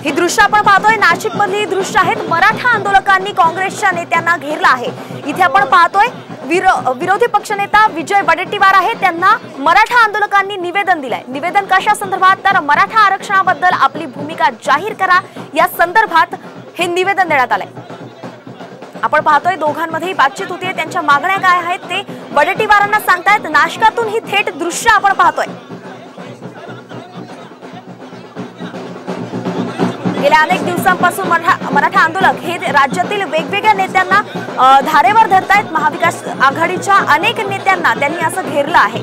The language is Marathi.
ही दृश्य आपण पाहतोय नाशिक मधली दृश्य आहेत। मराठा आंदोलकांनी काँग्रेसच्या नेत्यांना घेरलं आहे। इथे आपण पाहतोय विरोधी पक्षनेता विजय वडेट्टीवार आहे, त्यांना मराठा आंदोलकांनी निवेदन दिलंय। निवेदन कशा संदर्भात तर मराठा आरक्षणाबद्दल आपली भूमिका जाहीर करा या संदर्भात हे निवेदन देण्यात आलंय। आपण पाहतोय दोघांमध्ये बातचीत होतीये, त्यांच्या मागण्या काय आहेत ते वडेट्टीवारांना सांगतायत। नाशिकातून ही थेट दृश्य आपण पाहतोय। गेल्या अनेक दिवसांपासून मराठा आंदोलक हे राज्यातील वेगवेगळ्या नेत्यांना धारेवर धरतायत। महाविकास आघाडीच्या अनेक नेत्यांना त्यांनी असं घेरलं आहे।